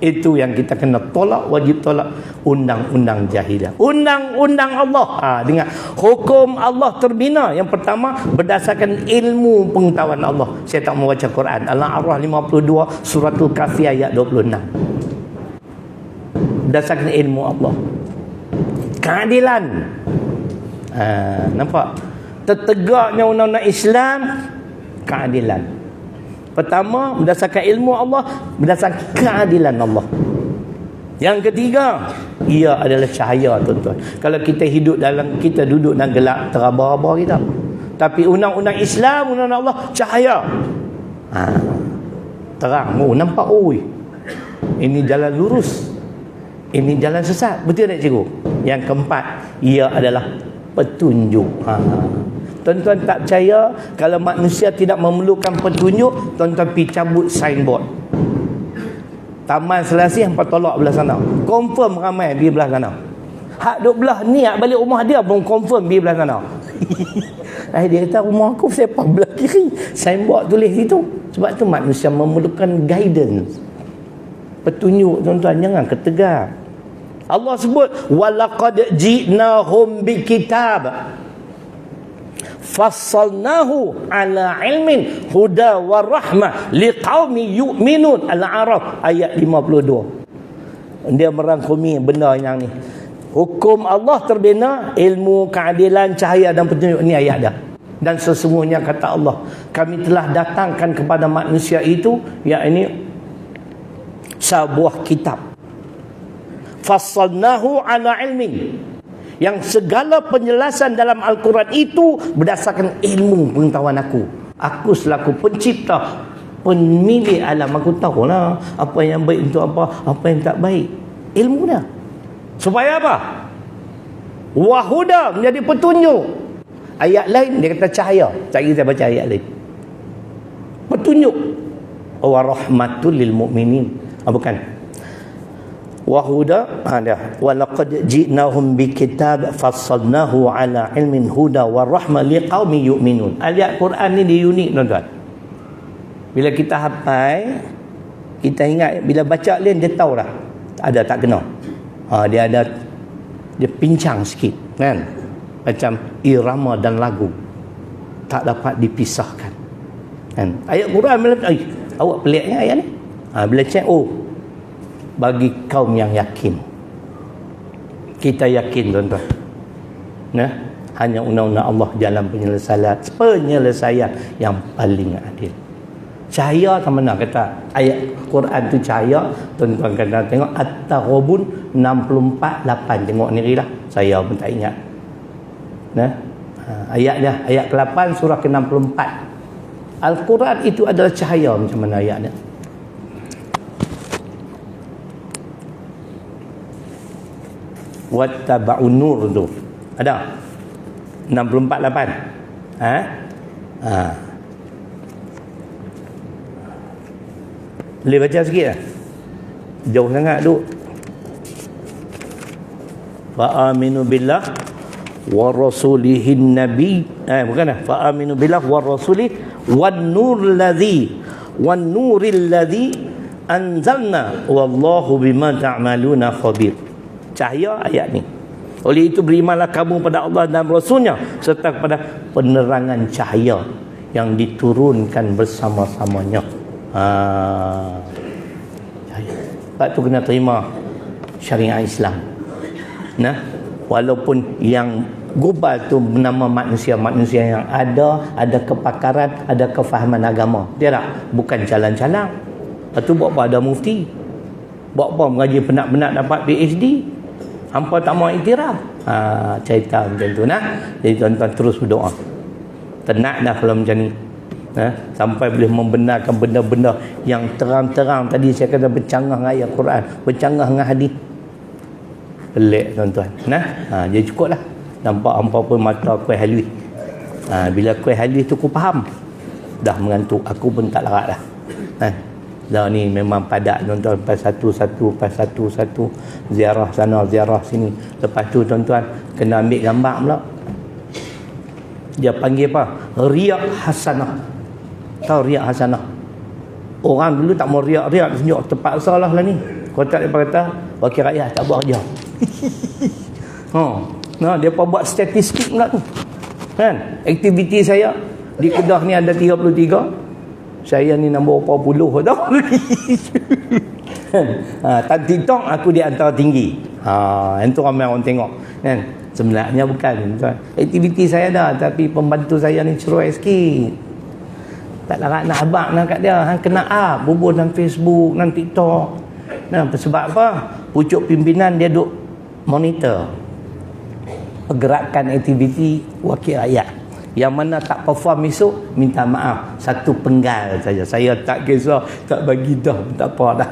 Itu yang kita kena tolak, wajib tolak. Undang-undang jahiliah, undang-undang Allah. Dengar, hukum Allah terbina. Yang pertama, berdasarkan ilmu pengetahuan Allah. Saya tak mau baca Quran. Al-A'raf 52, Suratul Kahfi ayat 26. Berdasarkan ilmu Allah. Keadilan. Nampak? Tertegaknya undang-undang Islam, keadilan. Pertama, berdasarkan ilmu Allah, berdasarkan keadilan Allah. Yang ketiga, ia adalah cahaya tuan-tuan. Kalau kita hidup dalam, kita duduk dalam gelap, teraba-aba kita. Tapi undang-undang Islam, undang-undang Allah, cahaya. Terang. Nampak, ini jalan lurus, ini jalan sesat. Betul tak cikgu? Yang keempat, ia adalah petunjuk. Tuan-tuan tak percaya, kalau manusia tidak memerlukan petunjuk, tuan-tuan pergi cabut signboard. Taman Selasih hampa tolak belah sana. Confirm ramai pergi belah sana. Hak duk belah ni balik rumah dia pun confirm pergi belah sana. Dia kata rumah aku sepak belah kiri. Signboard tulis situ. Sebab tu manusia memerlukan guidance, petunjuk tuan-tuan, jangan ketegar. Allah sebut walaqad ji'nahum bikitab fassalnahu ala ilmin huda warahmah liqaumi yu'minun. Al-A'raf ayat 52. Dia merangkumi benda yang ni. Hukum Allah terbina, ilmu, keadilan, cahaya dan petunjuk. Ni ayat dah. Dan sesungguhnya kata Allah, kami telah datangkan kepada manusia itu, yakni sebuah kitab. Fassalnahu ala ilmin, yang segala penjelasan dalam Al-Quran itu berdasarkan ilmu pengetahuan aku. Aku selaku pencipta, pemilik alam, aku tahulah apa yang baik untuk apa yang tak baik. Ilmu dah. Supaya apa? Wahuda, menjadi petunjuk. Ayat lain dia kata cahaya. Tak kita baca ayat lain. Petunjuk. Wa rahmatul lil mu'minin. Bukan. Wahuda ada walaqad ji'nahum bikitab fassalnahu ala ilmin huda warahmah liqaumi yu'minun. Ayat Quran ni dia unik tuan-tuan. Bila kita hafal, kita ingat, bila baca lain dia tahu dah ada tak kena. Dia ada, dia pincang sikit kan, macam irama dan lagu tak dapat dipisahkan kan. Ayat Quran bila awak peliknya ayat ni, bila cek, bagi kaum yang yakin. Kita yakin tuan-tuan, hanya undang-undang Allah jalan penyelesaian yang paling adil. Cahaya ke mana kata ayat Quran tu cahaya, tuan-tuan kena tengok At-Taghabun 64:8. Tengok ni lah, saya pun tak ingat. Ayat dia, ayat ke-8 surah ke-64. Al-Quran itu adalah cahaya. Macam mana ayatnya? Wattaba'un nur tu ada 64:8. Boleh baca sikit lah, jauh sangat tu. Fa'aminu billah wa rasulihin nabi, bukan lah, fa'aminu billah wa rasulih wan nuril ladzi anzalna wallahu bima ta'maluna khabir. Cahaya ayat ni. Oleh itu berimanlah kamu pada Allah dan Rasulnya serta kepada penerangan cahaya yang diturunkan bersama-samanya. Sebab tu kena terima syariat Islam. Walaupun yang global tu bernama manusia yang ada kepakaran, ada kefahaman agama. Dia tak, bukan jalan-jalan. Lepas tu buat apa ada mufti? Buat apa mengaji penat-penat dapat PhD? Hampa tak mau iktiraf. Cerita macam tu Jadi tuan-tuan terus berdoa. Tenang dah kalau macam ni. Sampai boleh membenarkan benda-benda yang terang-terang tadi saya kata bercanggah dengan ayat Quran, bercanggah dengan hadis. Pelik tuan-tuan. Jadi cukup lah. Nampak hampa pun mata kuih halus. Bila kuih halus tu aku faham. Dah mengantuk. Aku pun tak larat dah. Dah ni memang padat tuan-tuan, pas satu, ziarah sana, ziarah sini. Lepas tu tuan-tuan kena ambil gambar pula. Dia panggil apa? Riak hasanah. Tahu riak hasanah? Orang dulu tak mau riak-riak, tunjuk terpaksa lah ni. Kalau tak dia kata wakil rakyat tak buat kerja. Dia pun buat statistik pula tu kan. Aktiviti saya di Kedah ni ada 33. Saya ni nombor berapa puluh tau. Tak TikTok aku di antara tinggi. Itu ramai orang tengok kan. Sebenarnya bukan. Aktiviti saya dah, tapi pembantu saya ni ceroy sikit. Tak larat nak abang nak kat dia. Kena bubuh dalam Facebook, dalam TikTok. Sebab apa? Pucuk pimpinan dia duk monitor pergerakan aktiviti wakil rakyat. Yang mana tak perform esok, minta maaf, satu penggal saja. Saya tak kisah, tak bagi dah, tak apa dah.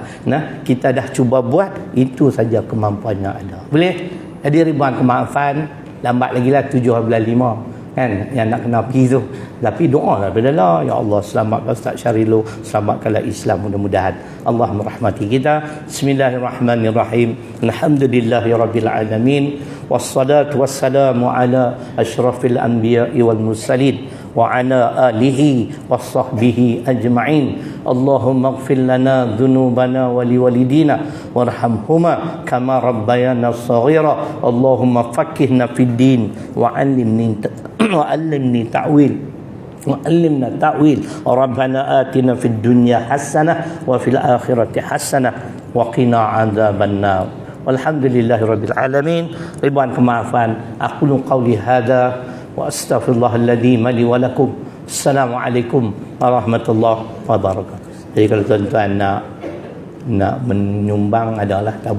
Kita dah cuba buat, itu saja kemampuannya ada. Boleh? Jadi ribuan kemaafan, lambat lagi lah 7.5 kan, yang nak kena pergi tu. Tapi doa lah bila ya Allah selamatkan Ustaz Syarilu, selamatkanlah Islam mudah-mudahan. Allah merahmati kita. Bismillahirrahmanirrahim. Alhamdulillahirabbil alamin. Wassalatu wassalamu ala asyrafil anbiya'i wal mursalin وعلى آله وصحبه أجمعين اللهم اغفر لنا ذنوبنا ولوالدينا وارحمهما كما ربيانا صغيرا اللهم فقهنا في الدين وعلمنا تأويل ربنا آتنا في الدنيا حسنة وفي الآخرة حسنة وقنا عذاب النار والحمد لله رب العالمين رضوان kemaafan أقول قولي هذا وأستغفر الله الذي لي ولكم السلام عليكم ورحمة الله wabarakatuh. Jadi kalau tuan-tuan nak menyumbang adalah